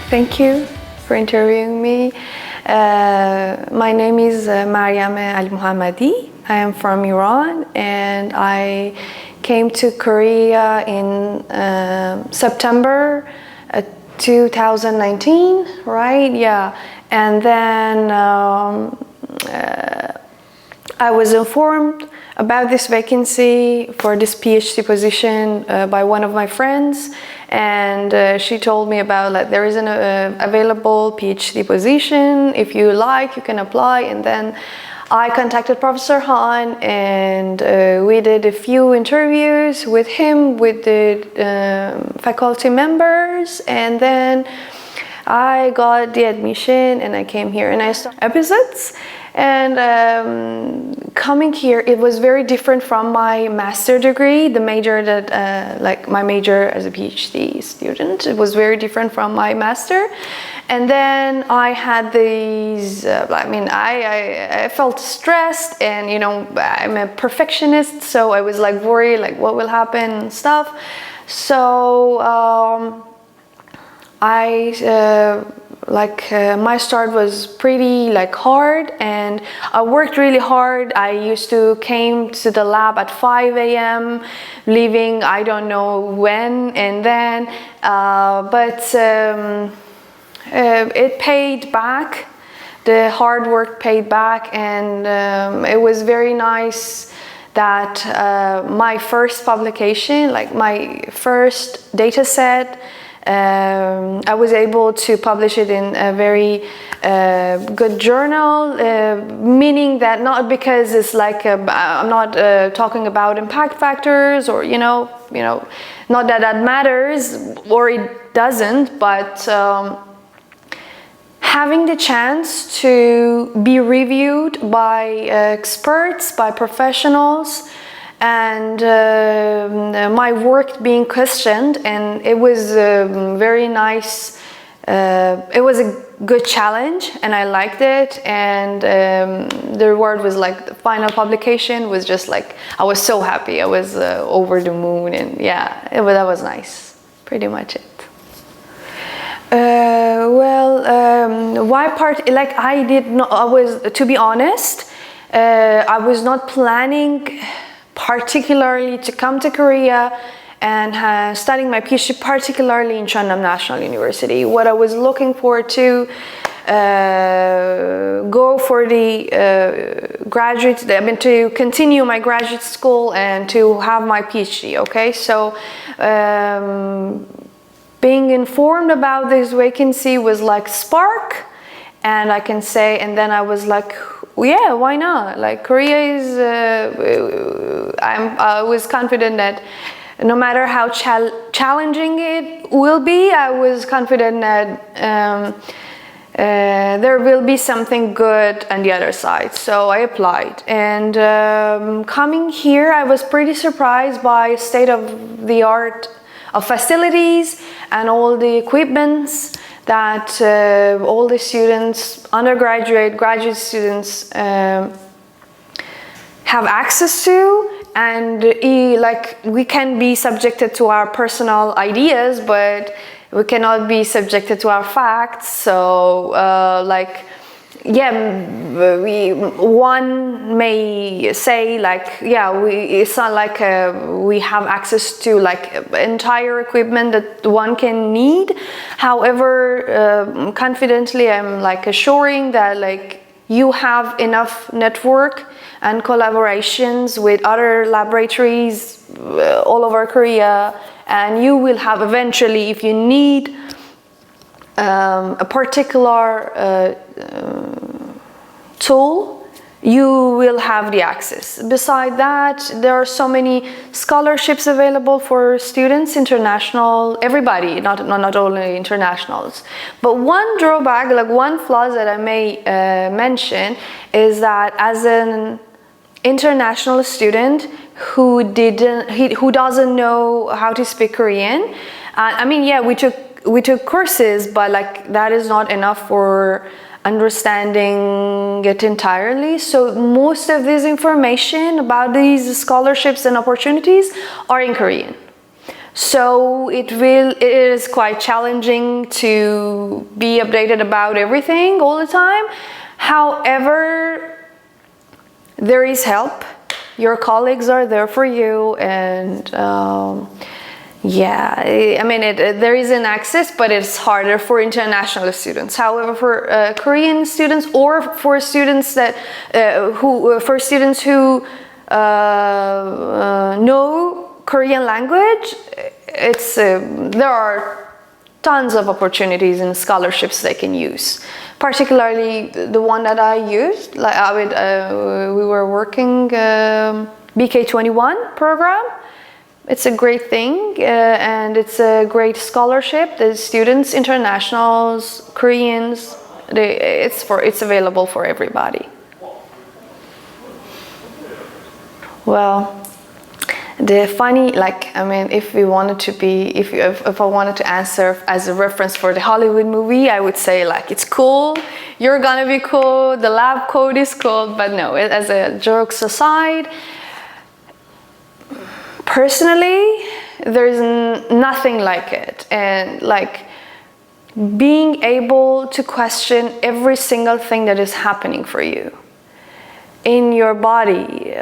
Thank you for interviewing me. My name is Maryam Mohammedie. I am from Iran and I came to Korea in September 2019, right? Yeah. And then I was informed about this vacancy for this PhD position by one of my friends, and she told me about like there is an available PhD position. If you like, you can apply. And then I contacted Professor Han, and we did a few interviews with him, with the faculty members, and then I got the admission and I came here and I started episodes. And coming here, it was very different from my master degree, the major that, like my major as a PhD student. It was very different from my master. And then I had these, I felt stressed, and you know, I'm a perfectionist, so I was like worried, like what will happen and stuff. So my start was pretty like hard, and I worked really hard. I used to came to the lab at 5 a.m. leaving I don't know when, and then it paid back. The hard work paid back, and it was very nice that my first publication, like my first data set, I was able to publish it in a very good journal, meaning that not because it's like I'm not talking about impact factors, or you know, not that that matters or it doesn't, but having the chance to be reviewed by experts, by professionals, and my work being questioned, and it was very nice. It was a good challenge, and I liked it. And the reward was like the final publication was just like I was so happy. I was over the moon, and yeah, that was nice. Pretty much it. Why part? Like I did not. I was, to be honest, I was not planning particularly to come to Korea and studying my PhD particularly in Chonnam National University. What I was looking for to go for the to continue my graduate school and to have my PhD, okay? So being informed about this vacancy was like spark, and I can say, and then I was like, yeah, why not? Like Korea is, I was confident that no matter how challenging it will be, I was confident that there will be something good on the other side. So I applied, and coming here, I was pretty surprised by state of the art of facilities and all the equipments that all the students, undergraduate, graduate students have access to. And like we can be subjected to our personal ideas, but we cannot be subjected to our facts. So one may say like, yeah, it's not like we have access to like entire equipment that one can need. However, confidently, I'm like assuring that like you have enough network and collaborations with other laboratories all over Korea, and you will have eventually, if you need a particular tool, you will have the access. Beside that, there are so many scholarships available for students, international, everybody, not only internationals. But one drawback, like one flaw that I may mention, is that as an international student who doesn't know how to speak Korean, I mean, yeah, we took courses, but like that is not enough for understanding it entirely. So most of this information about these scholarships and opportunities are in Korean. So it is quite challenging to be updated about everything all the time. However, there is help. Your colleagues are there for you, and yeah, I mean, there is an access, but it's harder for international students. However, for Korean students, or for students that who know Korean language, there are tons of opportunities and scholarships they can use. Particularly the one that I used, like we were working BK21 program. It's a great thing, and it's a great scholarship. The students, internationals, Koreans, it's available for everybody. Well, the funny, if we wanted to be, if I wanted to answer as a reference for the Hollywood movie, I would say it's cool, you're gonna be cool, the lab coat is cool, but no, as a jokes aside, personally, there's nothing like it. And being able to question every single thing that is happening for you in your body,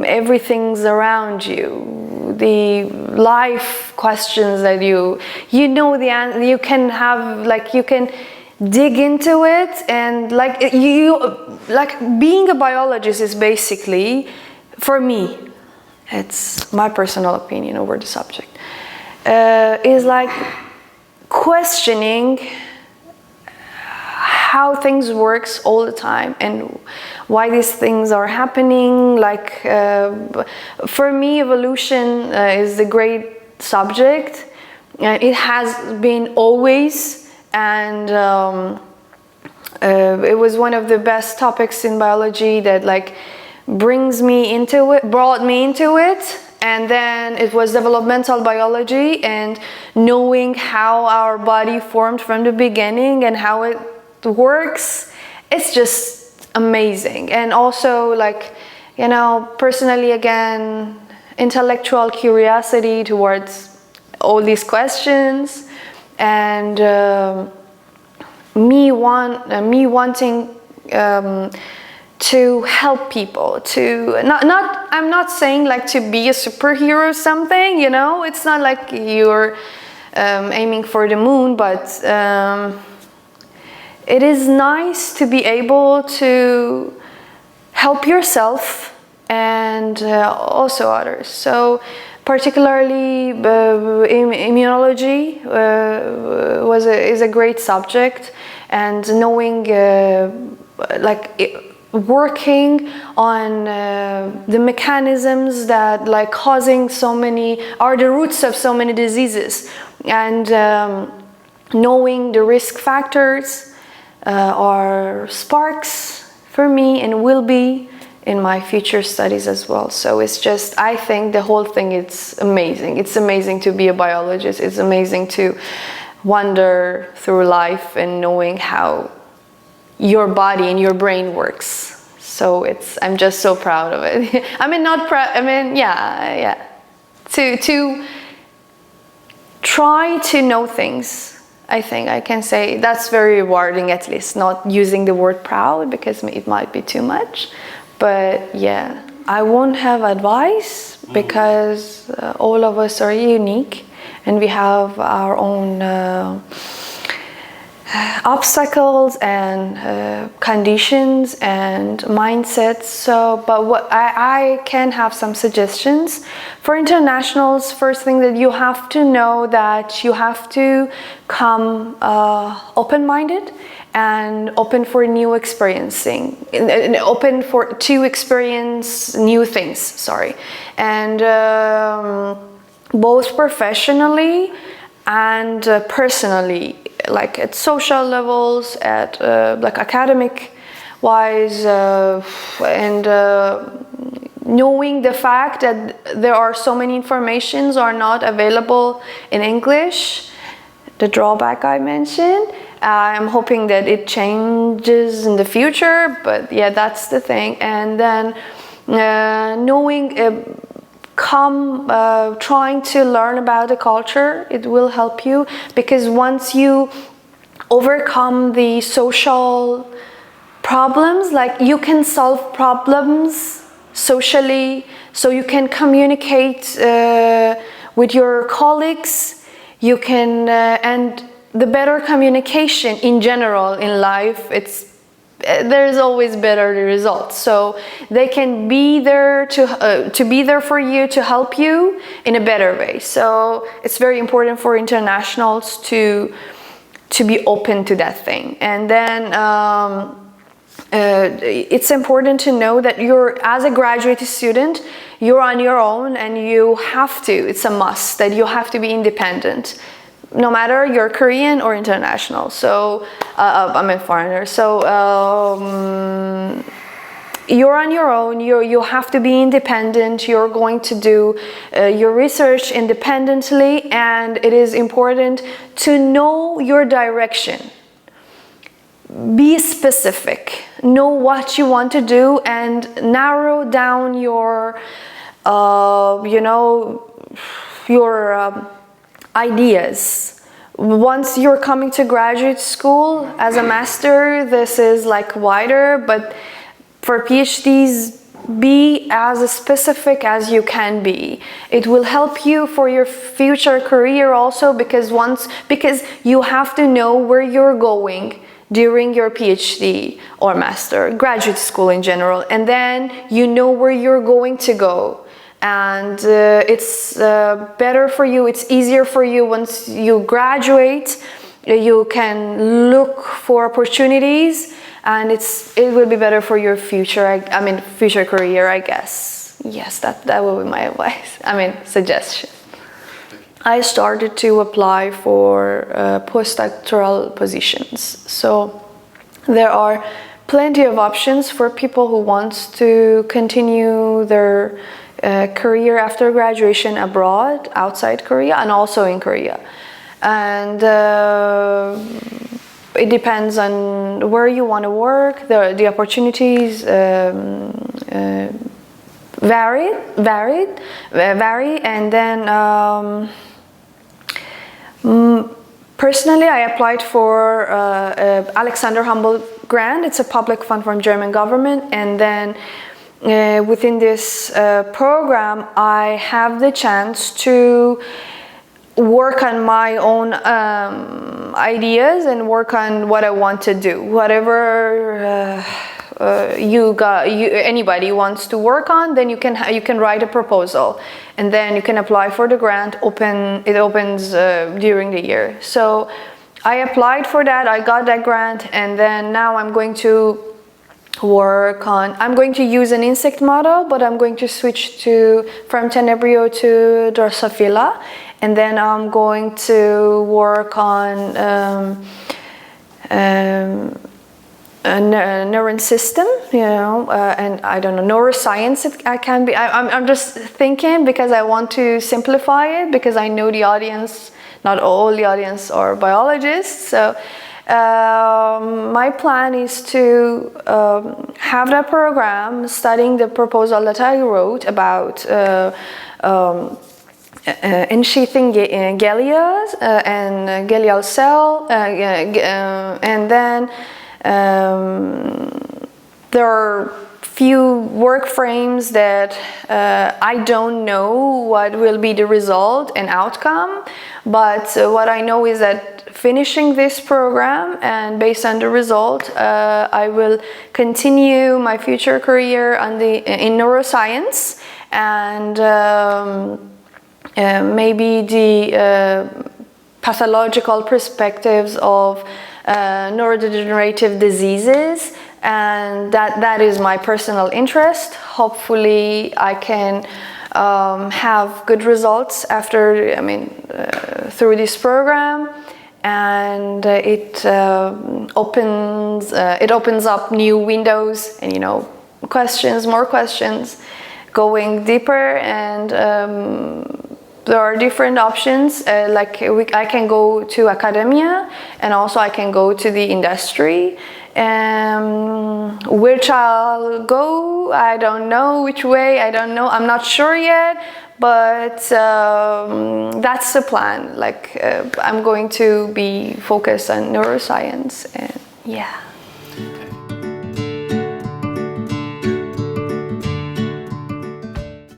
everything's around you, the life questions that you know the answer, you can have, you can dig into it, and being a biologist is basically, for me, it's my personal opinion over the subject, is questioning how things works all the time and why these things are happening. For me, evolution is a great subject, and it has been always, and it was one of the best topics in biology that brought me into it. And then it was developmental biology, and knowing how our body formed from the beginning and how it works, it's just amazing. And also personally, again, intellectual curiosity towards all these questions, and me wanting to help people, to I'm not saying to be a superhero or something, it's not like you're aiming for the moon, but it is nice to be able to help yourself and also others. So particularly immunology is a great subject, and knowing working on the mechanisms that causing are the roots of so many diseases, and knowing the risk factors are sparks for me, and will be in my future studies as well. So it's just, I think the whole thing, it's amazing. It's amazing to be a biologist. It's amazing to wander through life and knowing how your body and your brain works. So I'm just so proud of it. To try to know things, I think I can say that's very rewarding, at least. Not using the word proud because it might be too much. But yeah, I won't have advice because all of us are unique and we have our own obstacles and conditions and mindsets. So, but what I can have some suggestions for internationals. First thing that you have to know, that you have to come open-minded and open for new experiencing, and open to experience new things. Sorry, and both professionally and personally, at social levels, at academic wise, and knowing the fact that there are so many informations are not available in English, the drawback I mentioned. I'm hoping that it changes in the future, but yeah, that's the thing. And then knowing come trying to learn about the culture. It will help you, because once you overcome the social problems, like you can solve problems socially, so you can communicate with your colleagues, you can and the better communication in general in life, there's always better results. So they can be there to be there for you, to help you in a better way. So it's very important for internationals to be open to that thing. And then it's important to know that as a graduate student, you're on your own, and you have to, it's a must that you have to be independent, no matter you're Korean or international. So I'm a foreigner. So you're on your own. You have to be independent. You're going to do your research independently, and it is important to know your direction. Be specific. Know what you want to do, and narrow down your, your ideas. Once you're coming to graduate school as a master, this is like wider, but for PhDs, be as specific as you can be. It will help you for your future career also, because you have to know where you're going during your PhD or master, graduate school in general, and then you know where you're going to go. And it's better for you, it's easier for you once you graduate. You can look for opportunities, and it will be better for your future, future career, I guess. Yes, that will be my advice, suggestion. I started to apply for postdoctoral positions. So there are plenty of options for people who want to continue their career after graduation abroad, outside Korea, and also in Korea. And it depends on where you want to work. The opportunities vary, and then personally, I applied for Alexander Humboldt grant. It's a public fund from German government, and then within this program, I have the chance to work on my own ideas and work on what I want to do. Whatever anybody wants to work on, then you can write a proposal, and then you can apply for the grant. It opens during the year. So I applied for that. I got that grant, and then now I'm going to I'm going to use an insect model, but I'm going to switch from Tenebrio to Drosophila, and then I'm going to work on a neuron system, and I don't know, neuroscience. It can be. I'm just thinking because I want to simplify it, because I know the audience, not all the audience are biologists. So my plan is to have that program studying the proposal that I wrote about ensheathing gallias and gallial cell, and then there are few work frames that I don't know what will be the result and outcome, but what I know is that finishing this program, and based on the result, I will continue my future career in neuroscience, and maybe the pathological perspectives of neurodegenerative diseases, and that is my personal interest. Hopefully I can have good results after, through this program, and it opens up new windows and more questions, going deeper, and there are different options. I can go to academia, and also I can go to the industry, Which I'll go, I don't know. Which way, I don't know. I'm not sure yet, but that's the plan. Like I'm going to be focused on neuroscience, and yeah.